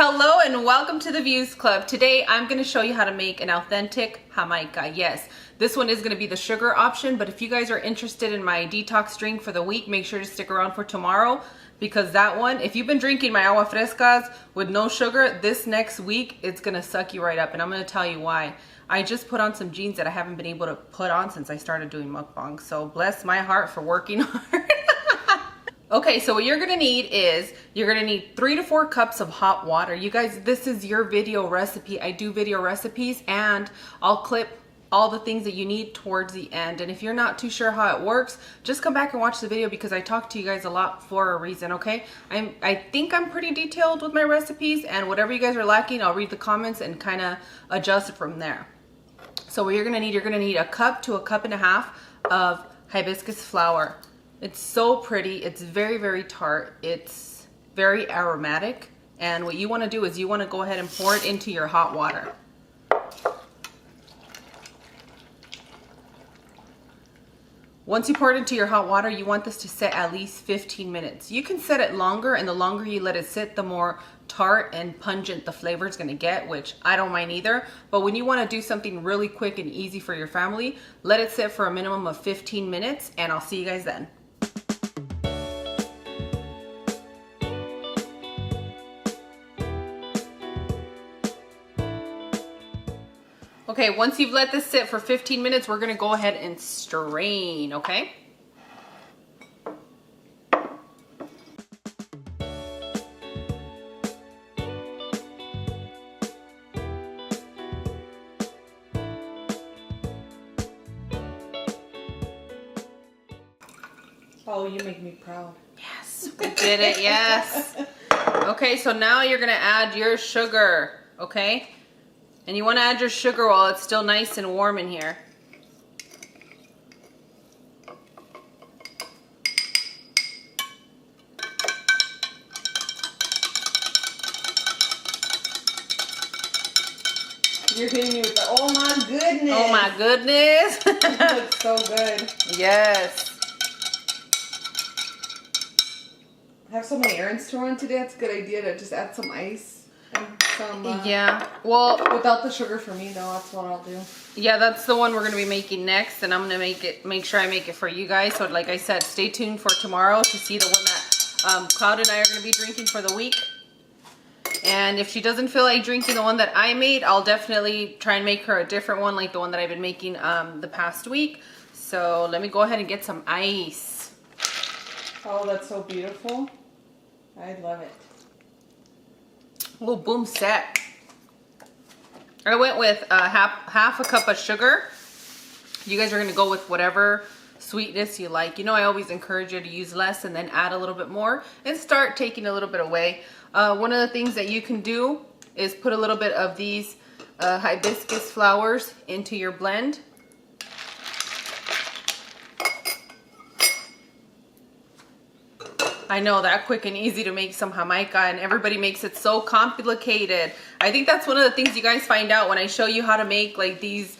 Hello and welcome to the Views Club. Today I'm going to show you how to make an authentic Jamaica. Yes, this one is going to be the sugar option, but if you guys are interested in my detox drink for the week, make sure to stick around for tomorrow, because that one, if you've been drinking my Agua Frescas with no sugar, this next week it's going to suck you right up, and I'm going to tell you why. I just put on some jeans that I haven't been able to put on since I started doing mukbang, so bless my heart for working hard. Okay, so what you're gonna need is, you're gonna need 3 to 4 cups of hot water. You guys, this is your video recipe. I do video recipes and I'll clip all the things that you need towards the end. And if you're not too sure how it works, just come back and watch the video because I talk to you guys a lot for a reason, okay? I think I'm pretty detailed with my recipes, and whatever you guys are lacking, I'll read the comments and kind of adjust from there. So what you're gonna need a cup to a cup and a half of hibiscus flower. It's so pretty. It's very, very tart. It's very aromatic. And what you want to do is you want to go ahead and pour it into your hot water. Once you pour it into your hot water, you want this to sit at least 15 minutes. You can set it longer, and the longer you let it sit, the more tart and pungent the flavor is going to get, which I don't mind either. But when you want to do something really quick and easy for your family, let it sit for a minimum of 15 minutes, and I'll see you guys then. Okay, once you've let this sit for 15 minutes, we're gonna go ahead and strain, okay? Oh, you make me proud. Yes, we did it, yes. Okay, so now you're gonna add your sugar, okay? And you want to add your sugar while it's still nice and warm in here. You're hitting me with the, oh my goodness. Oh my goodness. It looks so good. Yes. I have so many errands to run today. It's a good idea to just add some ice. And some, yeah, well, without the sugar for me though, that's what I'll do. Yeah, that's the one we're gonna be making next, and I'm gonna make sure I make it for you guys. So like I said, stay tuned for tomorrow to see the one that Cloud and I are gonna be drinking for the week. And if she doesn't feel like drinking the one that I made, I'll definitely try and make her a different one, like the one that I've been making the past week. So let me go ahead and get some ice. Oh, that's so beautiful. I love it. Oh, boom set. I went with half a cup of sugar. You guys are gonna go with whatever sweetness you like. You know, I always encourage you to use less and then add a little bit more and start taking a little bit away. One of the things that you can do is put a little bit of these hibiscus flowers into your blend. I know, that quick and easy to make some Jamaica, and everybody makes it so complicated. I think that's one of the things you guys find out when I show you how to make like these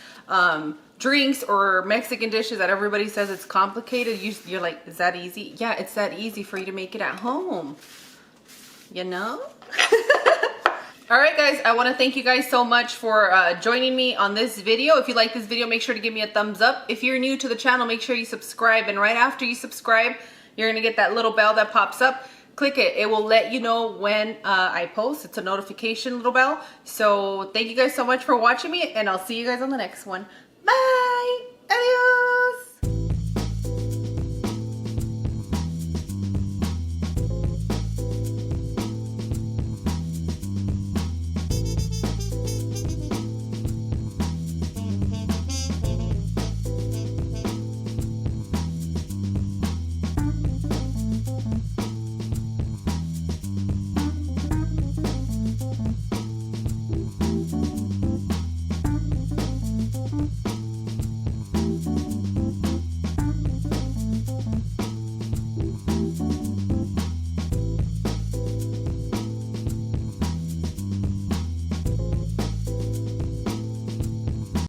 drinks or Mexican dishes that everybody says it's complicated. You're like, is that easy? Yeah, it's that easy for you to make it at home. You know? Alright guys, I want to thank you guys so much for joining me on this video. If you like this video, make sure to give me a thumbs up. If you're new to the channel, make sure you subscribe, and right after you subscribe, you're going to get that little bell that pops up. Click it. It will let you know when I post. It's a notification little bell. So thank you guys so much for watching me, and I'll see you guys on the next one. Bye!